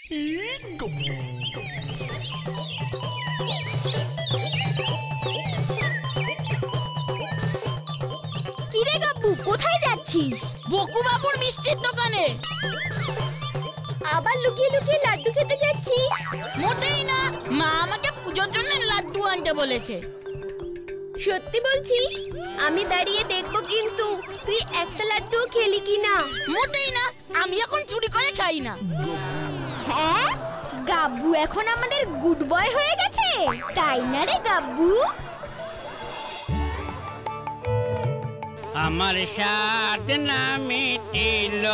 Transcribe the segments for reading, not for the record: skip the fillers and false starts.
কিরে গাব্বু, কোথায় যাচ্ছিস? বকু বাবুর মিষ্টির দোকানে। আবার লুকিয়ে লুকিয়ে লাড্ডু খেতে যাচ্ছিস? মোটেই না, মা আমাকে পুজোর জন্য লাড্ডু আনতে বলেছে। সত্যি বলছিস? আমি দাঁড়িয়ে দেখবো কিন্তু তুই একটা লাড্ডু খেলি কিনা। মোটেই না, আমি এখন চুরি করে খাই না। হ্যাঁ, গাব্বু এখন আমাদের গুড বয় হয়ে গেছে, তাই না রে গাব্বু? আমার সাথ না মিটিল,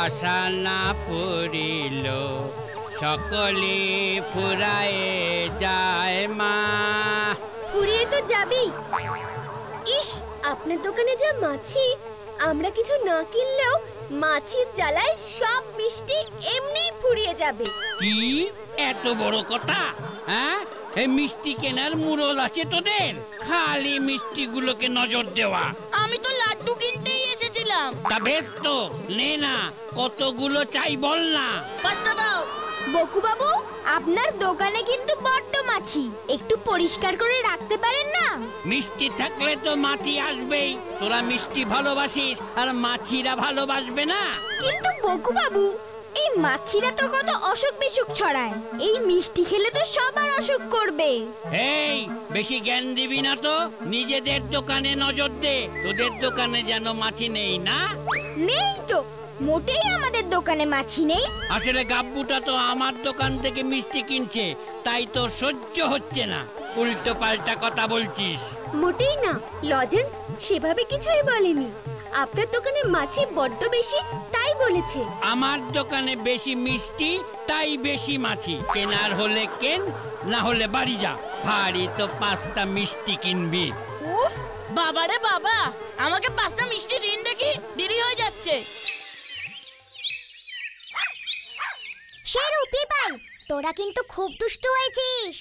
আশা না পুরিল, সকলে ফুরায়ে যায় মা। ফুরিয়ে তো যাবি। ইস, আপনার দোকানে যা মাছি, আমরা কিছু না কিনলেও মাছির জ্বালায় সব মিষ্টি এমনি ফুরিয়ে যাবে। কি এত বড় কথা? হ্যাঁ, এই মিষ্টি কেনার মুরল আছে তোদের? খালি মিষ্টিগুলোকে নজর দেওয়া। আমি তো লাড্ডু কিনতেই এসেছিলাম। তা বেশ তো, নে না, কতগুলো চাই বল না। 5টা দাও। বকু বাবু, আপনার দোকানে কিন্তু বড্ড মাছি, একটু পরিষ্কার করে রাখতে পারেন না? মিষ্টি থাকলে তো মাছি আসবেই। তোরা মিষ্টি ভালোবাসিস, আর মাছিরা ভালোবাসবে না? কিন্তু বকু বাবু, এই মাছিরা তো কত অসুখ বিসুখ ছড়ায়, এই মিষ্টি খেলে তো সবার অসুখ করবে। এই বেশি জ্ঞান দিবি না তো, নিজেদের দোকানে নজর দে। তোদের দোকানে যেন মাছি নেই না? নেই তো, মোটেই আমাদের দোকানে মাছি নেই। আসলে গাব্বুটা তো আমার দোকান থেকে মিষ্টি কিনছে, তাই তো সহ্য হচ্ছে না। উল্টো পাল্টা কথা বলছিস। মোটেই না, লজেন্স সেভাবে কিছুই বলেনি। আপনার দোকানে মাছি বড্ড বেশি, তাই বলেছে। আমার দোকানে বেশি মিষ্টি, তাই বেশি মাছি। কেনার হলে কেন, না হলে বাড়ি যা। ভারী তো 5টা মিষ্টি কিনবি। উফ, বাবারে বাবা, আমাকে 5টা মিষ্টি দিন দেখি, দেরি হয়ে যাচ্ছে। শেরু, পিপাই, তোরা কিন্তু খুব দুষ্টু হয়েছিস।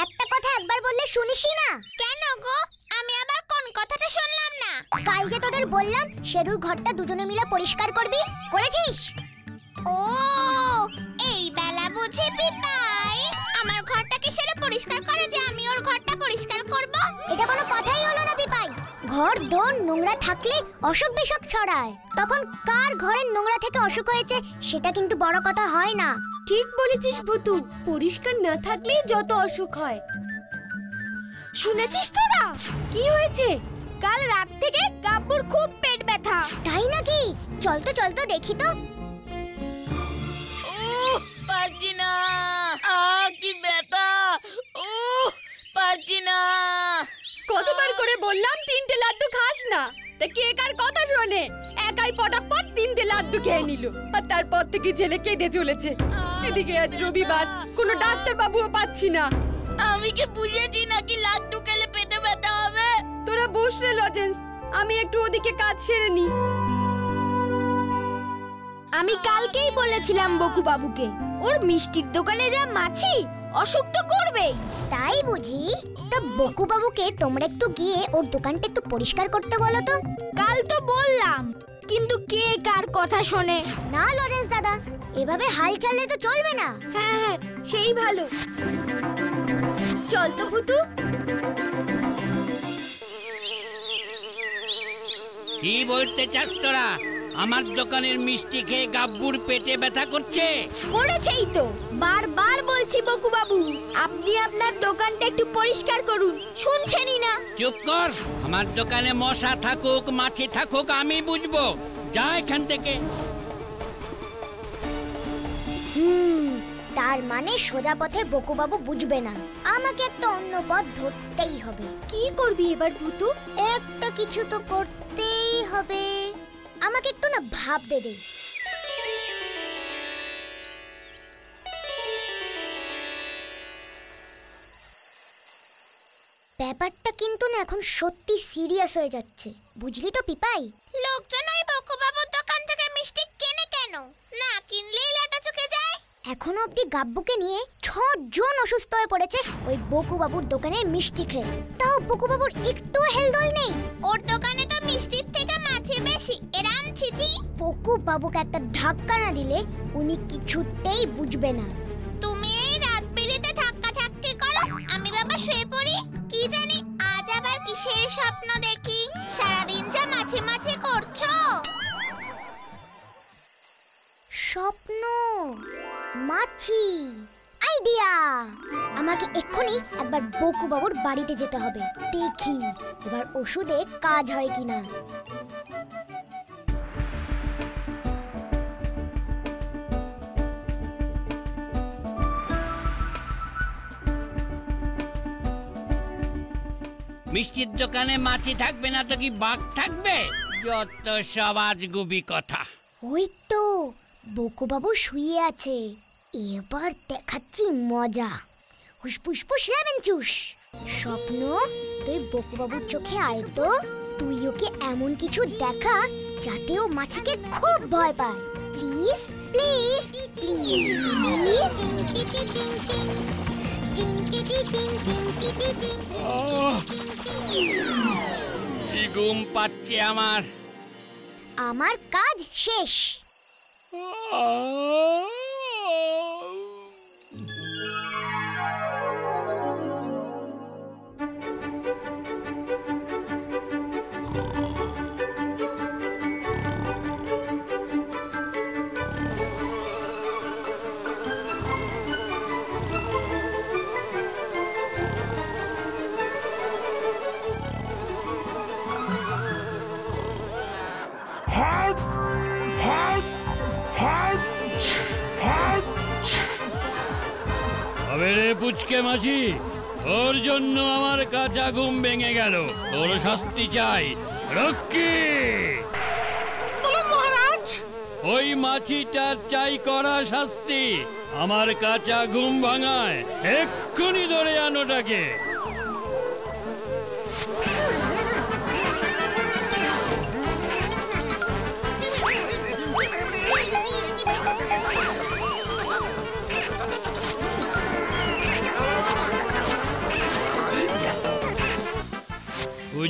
একটা কথা একবার বললে শুনিসই না। কেন গো? আমি আবার কোন কথাটা শুনলাম না? কাল যে তোদের বললাম শেরুর ঘরটা দুজনে মিলে পরিষ্কার করবি, করেছিস? ও, এই বেলা বুঝি পিপাই আমার ঘরটাকে শেরু পরিষ্কার করে যে আমি ওর ঘরটা পরিষ্কার করব? এটা কোনো কথাই হলো না পিপাই। ঘর দোর নোংরা থাকলে অসুখ বিসুখ ছড়ায়। তখন কার ঘরের নোংরা থেকে অসুখ হয়েছে সেটা কিন্তু বড় কথা হয় না। ঠিক বলেছিস ভুতু, পরিষ্কার না থাকলেই যত অসুখ হয়। শুনেছিস তোরা? কি হয়েছে? কাল রাত থেকে গাব্বুর খুব পেট ব্যথা। তাই নাকি? চল তো দেখি তো। পারছি না, কি ব্যথা! পারছি না। কতবার করে বললাম 3টে লাড্ডু খাস না, তা কে কার কথা শোনে? একাই পটাপট 3টে লাড্ডু খেয়ে নিল, আর তারপর থেকে ছেলে কেঁদে চলেছে। এদিকে আজ রবিবার, কোনো ডাক্তার বাবুও পাচ্ছি না। আমি কি বুঝেছি নাকি লাড্ডু খেলে পেটে ব্যথা হবে? তোরা বস রে লজেন্স, আমি একটু ওদিকে কাজ সেরে নি। আমি কালকেই বলেছিলাম বকু বাবুকে, ওর মিষ্টির দোকানে যা মাছি, অসুখ তো করবেই। তাই বুঝি? তা বকু বাবুকে তোমরা একটু গিয়ে ওর দোকানটা একটু পরিষ্কার করতে বলো তো। কাল তো বললাম, কিন্তু কে কার কথা শোনে? না লরেন্স দাদা, এভাবে হাল চাললে তো চলবে না। হ্যাঁ হ্যাঁ, সেই ভালো। চল তো ভুতু। কি বলতে চাস তোরা? আমার দোকানের মিষ্টি খেয়ে গাব্বুর পেটে ব্যথা করছে? করেছেই তো, বারবার বলছি বকু বাবু, আপনি আপনার দোকানটা একটু পরিষ্কার করুন, শুনছেনই না। চুপ কর। আমার দোকানে মশা থাকুক, মাছি থাকুক, আমি বুঝবো। যা এখান থেকে। তার মানে সোজা পথে বকু বাবু বুঝবে না, আমাকে একটা অন্য পথ ধরতেই হবে। কি করবি এবার ভুতু? একটা কিছু তো করতেই হবে। আমাকে একটু না ভাবতে দে। ব্যাপারটা কিন্তু না এখন সত্যি সিরিয়াস হয়ে যাচ্ছে, বুঝলি তো পিপাই? লোকজন ওই বকু বাবুর দোকান থেকে মিষ্টি কেনে কেন? না কিনলেই লাটা চুকে যায়। এখনো অবধি গাব্বুকে নিয়ে 6 জন অসুস্থ হয়ে পড়েছে ওই বকু বাবুর দোকানে মিষ্টি খেয়ে। তাও বকু বাবুর একটু হেলদোল নেই। ওর দোকানে তো মিষ্টির থেকে মাছি বেশি। এরাম ছিছি? বকু বাবুকে একটা ধাক্কা না দিলে উনি কিছুতেই বুঝবে না। তুমি এই রাত বেরিতে ধাক্কা ধাক্কি করো, আমি বাবা শুয়ে পড়ি। কি জানি আজ আবার কিসের স্বপ্ন দেখি, সারাদিন যা মাঝে মাঝে করছো। স্বপ্ন, মাছি, আইডিয়া। আমাকে এক্ষুনি একবার বকু বাবুর বাড়িতে যেতে হবে, দেখি এবার ওষুধে কাজ হয় কিনা। মিষ্টির দোকানে মাছি থাকবে না তো কি বাঘ থাকবে? যত সব আজগুবি কথা। ওই তো বকু বাবু শুয়ে আছে, এবার দেখাচ্ছি মজা। হুসপুসপুস লেমন চুস। স্বপ্ন, তুই বকু বাবুর চোখে আয় তো, তুই ওকে এমন কিছু দেখা যাতে ও মাছিকে খুব ভয় পায়। Please please please. কি ঘুম পাচ্ছে আমার। আমার কাজ শেষ। রে পুচকে মাঝি, ওর জন্য আমার কাঁচা ঘুম ভেঙে গেল। ওর শাস্তি চাই। রক্ষী, মহারাজ, ওই মাছিটার চাই করা শাস্তি। আমার কাঁচা ঘুম ভাঙায় এক্ষুনি ধরে আনোটাকে।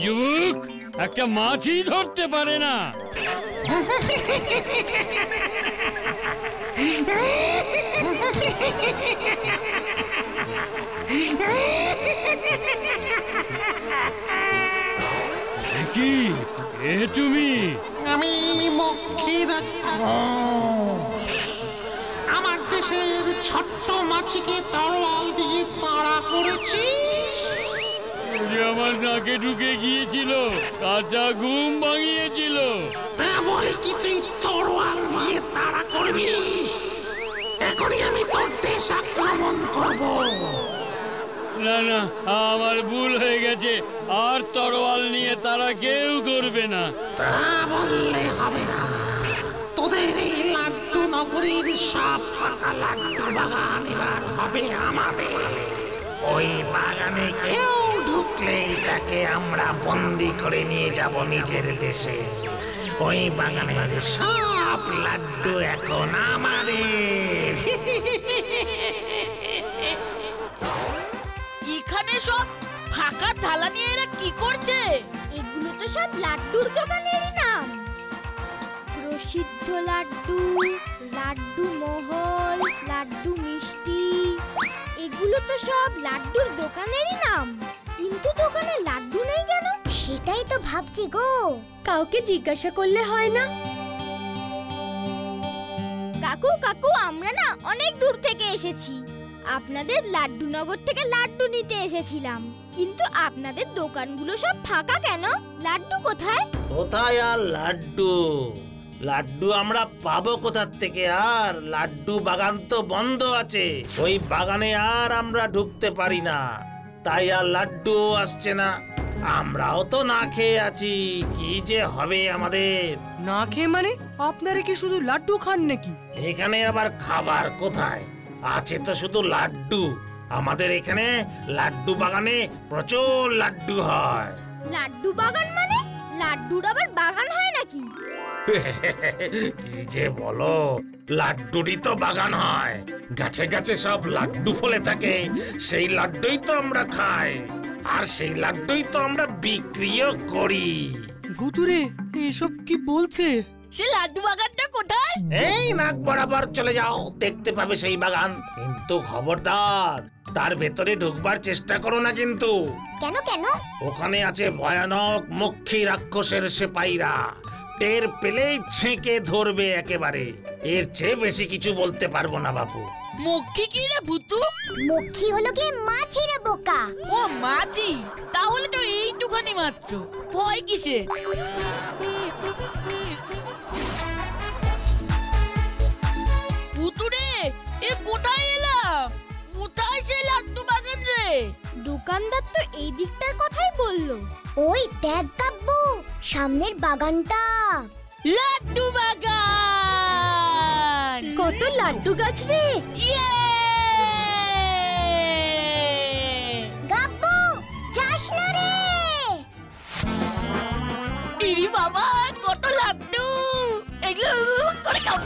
যুবক, একটা মাছি ধরতে পারে না। কি এ তুমি? আমি মক্ষী আমার দেশের ছোট্ট মাছিকে তরোয়াল দিয়ে তাড়া করেছি। আমার নাকে ঢুকে গিয়েছিল, কাঁচা ঘুম ভাঙিয়েছিল। তা বলে কি তুই তরোয়াল দিয়ে তাড়া করবি? এখনই আমি তোর দেশ আক্রমণ করব। না না, আমার ভুল হয়ে গেছে। আর তরোয়াল নিয়ে তারা কেউ করবে না। তা বললে হবে না। তোদের এই লাড্ডু নগরীর সব পাকা লাড্ডু বাগান এবার হবে আমাদের। ওই বাগানে কেউ ঢুকলে তাকে আমরা বন্দি করে নিয়ে যাব নিজের দেশে। ওই বাগানের সব লাড্ডু এখন আমাদের। এখানে সব ফাঁকা থালা নিয়ে এরা কি করছে? এগুলো তো সব লাড্ডুর দোকানেরই নাম। প্রসিদ্ধ লাড্ডু, লাড্ডু মহল, লাড্ডু মিষ্টি, এগুলো তো সব লাড্ডুর দোকানেরই নাম। কিন্তু দোকানে লাড্ডু নেই কেন? সেটাই তো ভাবছি গো। কাউকে জিজ্ঞাসা করলে হয় না? কাকু কাকু, আমরা না অনেক দূর থেকে এসেছি। আপনাদের লাড্ডু নগর থেকে লাড্ডু নিতে এসেছিলাম, কিন্তু আপনাদের দোকানগুলো সব ফাঁকা কেন? লাড্ডু কোথায়? কোথায় আর লাড্ডু? লাড্ডু আমরা পাবো কোথা থেকে? আর লাড্ডু বাগান তো বন্ধ আছে। ওই বাগানে আর আমরা ঢুকতে পারি না, তাই আর লাড্ডু আসছে না। আমরাও তো না খেয়ে আছি, কি যে হবে আমাদের। না খেয়ে মানে? আপনারা কি শুধু লাড্ডু খান নাকি? এখানে আবার খাবার কোথায়? আছে তো শুধু লাড্ডু। আমাদের এখানে লাড্ডু বাগানে প্রচুর লাড্ডু হয়। লাড্ডু বাগান মানে? লাড্ডুর আবার বাগান হয় নাকি? কি যে বলো, লাড্ডুরই তো বাগান হয়। গাছে গাছে সব লাড্ডু ফলে থাকে, সেই লাড্ডুই তো আমরা খাই, আর সেই লাড্ডুই তো আমরা বিক্রিও করি। ভুতুরে এসব কি বলছে? সে লাড্ডু বাগানটা কোথায়? এই নাক বরাবর চলে যাও, দেখতে পাবে সেই বাগান। কিন্তু খবরদার, তার ভেতরে ঢুকবার চেষ্টা করো না কিন্তু। কেন কেন? ওখানে আছে ভয়ানক মক্ষী রাক্ষসের সেপাইরা। টের পেলেই ছেঁকে ধরবে একেবারে। এর চেয়ে বেশি কিছু বলতে পারবো না বাপু। মক্ষী কি রে ভুতু? মক্ষী হলো কি মাছি রে বোকা। ও মাছি, তাহলে তো এইটুখানি মাত্র, ভয় কিসে? ভুতুরে, এ কোথায় এলাম? কোথায় সে লাড্ডু বাগান রে? দোকানদার তো এই দিকটার কথাই বললো। ওই দেখ গাব্বু, সামনের বাগানটা। লাড্ডু বাগান! কত লাড্ডু গাছ রে! ইয়ে! গাব্বু, যাস না রে। ইরি বাবা, কত লাড্ডু! এগুলো করে খাও।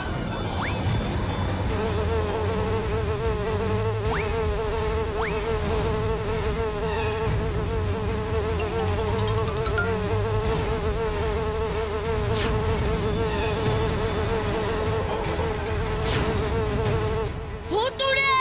ভুতুরে!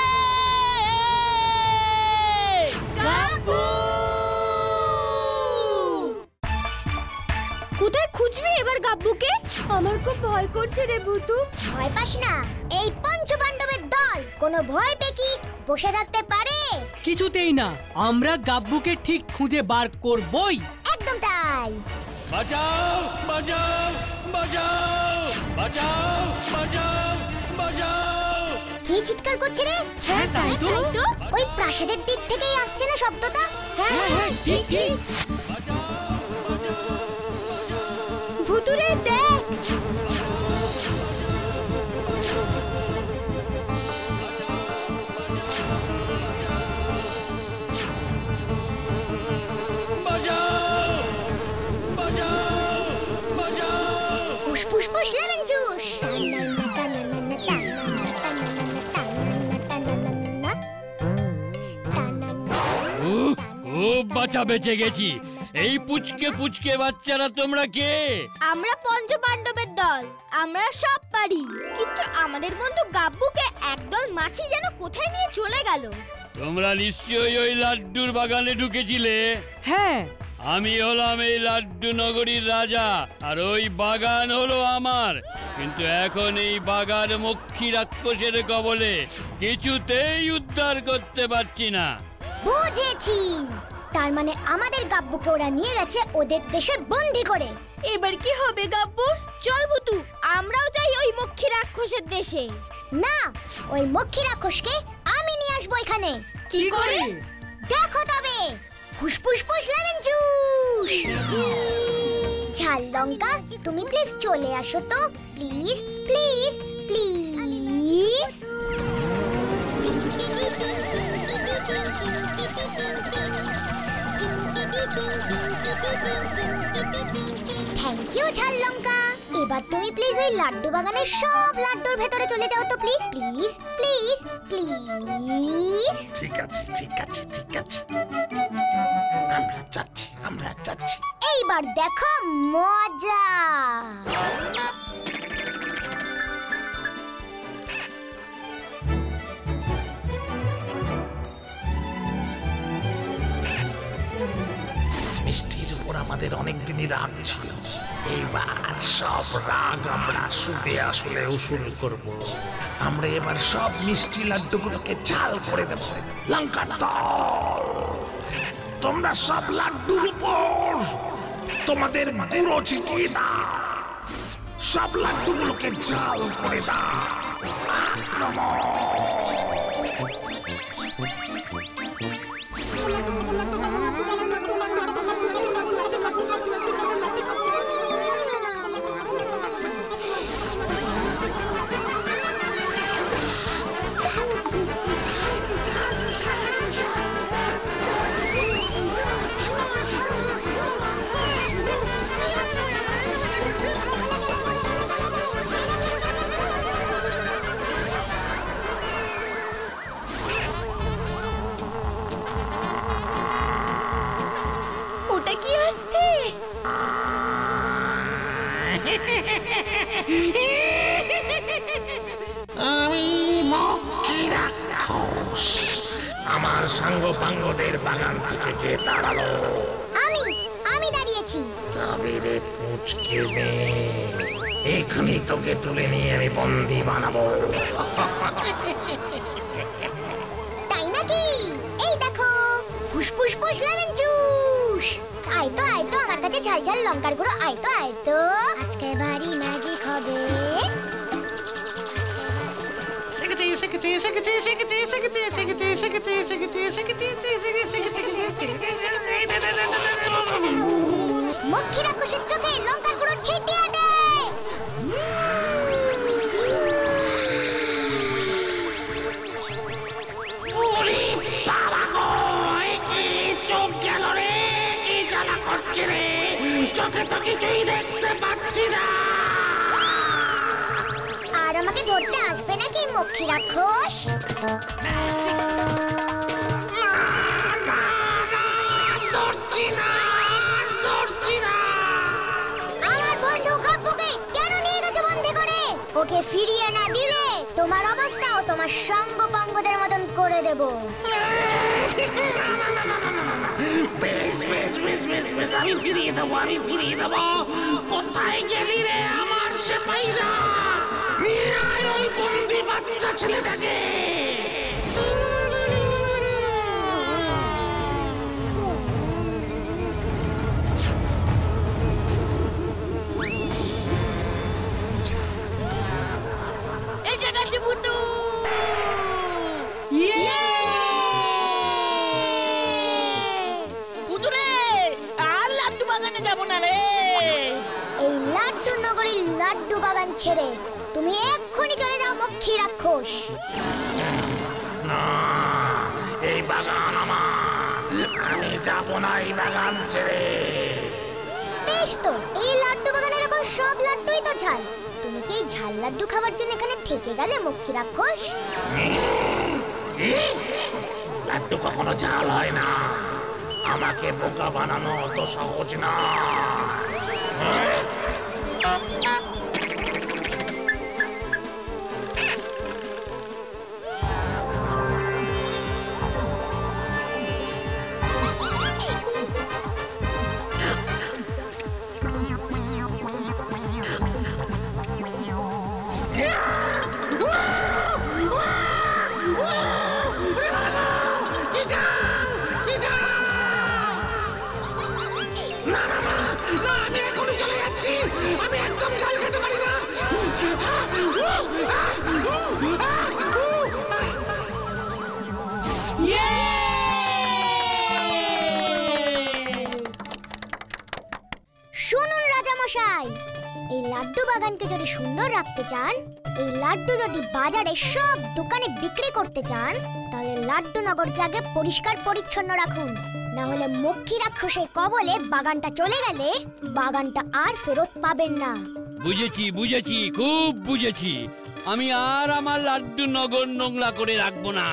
কোথায় খুঁজবি এবার গাব্বুকে? আমার খুব ভয় করছে রে ভুতু। ভয় পাস না, এই পঞ্চপাণ্ডবের দল কোনো ভয় পেয়ে কি বসে থাকতে পারে? কিছুতেই না, আমরা গাব্বুকে ঠিক খুঁজে বার করবই। একদম তাই। বাঁচাও বাঁচাও বাঁচাও বাঁচাও বাঁচাও বাঁচাও! কি চিৎকার করছে রে? হ্যাঁ, তাই তো। ওই প্রাসাদের দিক থেকেই আসছে না শব্দটা? হ্যাঁ, ঠিক ঠিক। ভুতুরে দেখ! ফুসফুস ফুস লেমন জুস। খুব বাঁচা বেঁচে গেছি। এই পুচকে পুচকে বাচ্চারা তোমরা কে? আমরা পঞ্চপাণ্ডবের দল, আমরা সব পারি। কিন্তু আমাদের বন্ধু গাব্বুকে একদল মাছি যেন কোথায় নিয়ে চলে গেল। তোমরা নিশ্চয়ই ওই লাড্ডুর বাগানে ঢুকেছিলে। হ্যাঁ, আমি হলাম এই লাড্ডু নগরীর রাজা, আর ওই বাগান হলো আমার। কিন্তু এখন এই বাগান মক্ষী রাক্ষসের কবলে, কিছুতেই উদ্ধার করতে পারছি না। বুঝেছি, তার মানে আমাদের গাব্বুকে ওরা নিয়ে গেছে ওদের দেশে বন্দি করে। এবার কি হবে গাব্বু? চল ভুতু, আমরাও যাই ওই মক্ষী রাক্ষসের দেশে। না, ওই মক্ষী রাক্ষসকে আমি নিয়ে আসবো এখানে। কি করে? দেখো তবে। ফুসফুস ফুস লেমন জুস। ঝাল লঙ্কা, তুমি প্লিজ চলে আসো তো, please please please. Thank you ঝাল লঙ্কা। এবার তুমি প্লিজ ওই লাড্ডু বাগানের সব লাড্ডুর ভেতরে চলে যাও তো, প্লিজ প্লিজ প্লিজ প্লিজ। ঠিক আছে ঠিক আছে ঠিক আছে, আমরা যাচ্ছি আমরা যাচ্ছি। এইবার দেখো মজা। মিষ্টির উপর আমাদের অনেক দিনই রাগ ছিল। এইবার সব রাগ আমরা সুদে আসলে উসুল করব। আমরা এবার সব মিষ্টি লাড্ডুগুলোকে ঝাল করে দেব। লঙ্কার দল, তোমরা সব লাড্ডুর উপর তোমাদের গুঁড়ো ছিটিয়ে দাও। সব লাড্ডুগুলোকে ঝাল করে দাও। আক্রমণ! সাঙ্গপাঙ্গদের বাগান থেকে কে তাড়ালো? আমি দাঁড়িয়েছি। তবে রে পুচকে মেয়ে, এখনই তোকে তুলে নিয়ে আমি বন্দি বানাবো। তাই নাকি? এই দেখো, ফুসফুস ফুস লেমন জুস। আয় তো আমার কাছে ঝাল ঝাল লঙ্কার গুঁড়ো। আয় তো আজকে বাড়ি ম্যাজিক হবে। মক্ষী রাক্ষসের চোখে লঙ্কার গুঁড়ো ছিটিয়ে দে। চোখ গেল রে, কি জ্বালা করছে রে, চোখে তো কিছুই দেখতে পাচ্ছি না। আর আমাকে ধরতে আসবে নাকি মক্ষী রাক্ষস? আমার বন্ধু কাব্যকে কেন নিয়ে গেছে বন্দি করে? ওকে ফিরিয়ে না দিলে তোমার অবস্থাও তোমার সাঙ্গপাঙ্গদের মতন করে দেব। বেশ বেশ বেশ বেশ বেশ, আমি ফিরিয়ে দেবো। কোথায় গেলি রে আমার সেপাইরা? নিয়ে আয় ওই বন্দি বাচ্চা ছেলেটাকে। এসে গেছে ভূতু। ভূতু রে, আর লাড্ডু বাগানে যাব না রে। এই লাড্ডু নগরীর লাড্ডু বাগান ছেড়ে তুমি এক্ষুনি চলে যাও মক্ষী রাক্ষস। না, এই বাগান আমার, আমি যাব না এই বাগান ছেড়ে। বেশ তো, এই লাড্ডু বাগানের এখন সব লাড্ডুই তো ঝাল। তুমি কি এই ঝাল লাড্ডু খাবার জন্য এখানে থেকে গেলে মক্ষী রাক্ষস? লাড্ডু কখনো ঝাল হয় না, আমাকে বোকা বানানো অত সহজ না। আমি এখনই চলে যাচ্ছি, আমি একদম ঝাল খেতে পারি না। শুনুন রাজামশাই, এই লাড্ডু বাগানকে যদি সুন্দর রাখতে চান, এই লাড্ডু যদি বাজারে সব দোকানে বিক্রি করতে চান, তাহলে লাড্ডু নগরকে আগে পরিষ্কার পরিচ্ছন্ন রাখুন। না হলে মক্ষী রাক্ষসের কবলে বাগানটা চলে গেলে বাগানটা আর ফেরত পাবেন না। বুঝেছি, খুব বুঝেছি। আমি আর আমার লাড্ডু নগর নোংরা করে রাখবো না।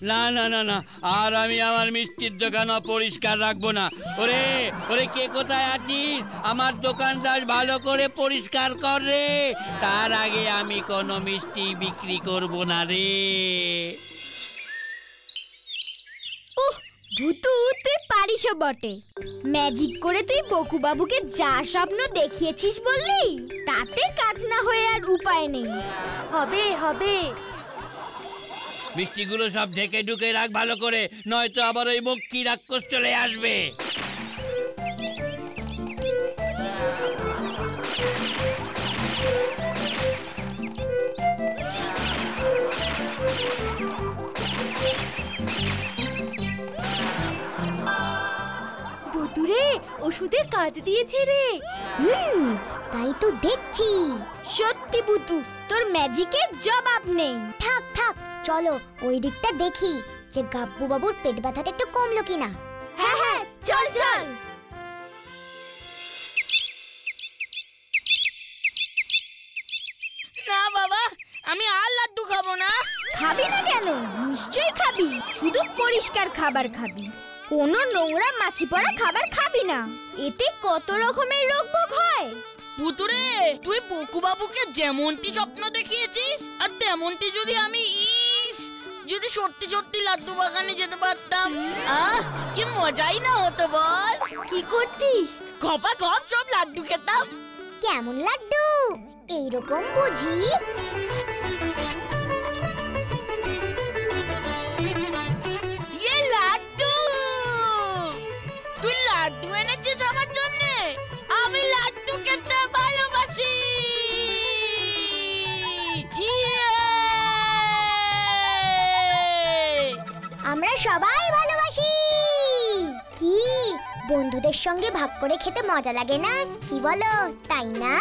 না না না না, আর আমি আমার মিষ্টির দোকান অপরিষ্কার রাখবো না। ওরে কে কোথায় আছিস? আমার দোকানটা ভালো করে পরিষ্কার কর রে। তার আগে আমি কোনো মিষ্টি বিক্রি করব না রে। ভূতু, তুই পারিসও বটে। ম্যাজিক করে তুই বকু বাবুকে যা স্বপ্ন দেখিয়েছিস বললি, তাতে কাজ না হয়ে আর উপায় নেই। হবে। মিষ্টিগুলো সব ঢেকে ঢুকে রাখ ভালো করে, নয়তো আবার ওই মক্ষী রাক্ষস চলে আসবে। ভূতুরে, ওষুধে কাজ দিয়েছে রে। তাই তো দেখছি। সত্যি ভূতু, তোর ম্যাজিকের জবাব নেই। থাক, চলো ওই দিকটা দেখি যে গাব্বু বাবুর পেট ব্যথাটা একটু কমলো কিনা। হ্যাঁ, চল। না বাবা, আমি আর লাড্ডু খাবো না। খাবি না কেন? নিশ্চয়ই খাবি। শুধু পরিষ্কার খাবার খাবি, কোনো নোংরা মাছি পড়া খাবার খাবি না। এতে কত রকমের রোগ ভোগ হয়। পুতুরে, তুই বকু বাবুকে যেমনটি স্বপ্ন দেখিয়েছিস আর তেমনটি যদি আমি যদি সত্যি সত্যি লাড্ডু বাগানে যেতে পারতাম, কি মজাই না হতো বল। কি করতিস? খপা খপ সব লাড্ডু খেতাম। কেমন লাড্ডু? এইরকম বুঝি? ইয়ে লাড্ডু, তুই লাড্ডু এনেছিস আমার জন্য? আমি লাড্ডু খেতে ভালোবাসি। আমরা সবাই ভালোবাসি। কি বন্ধুদের সঙ্গে ভাগ করে খেতে মজা লাগে না? কি বলো, তাই না?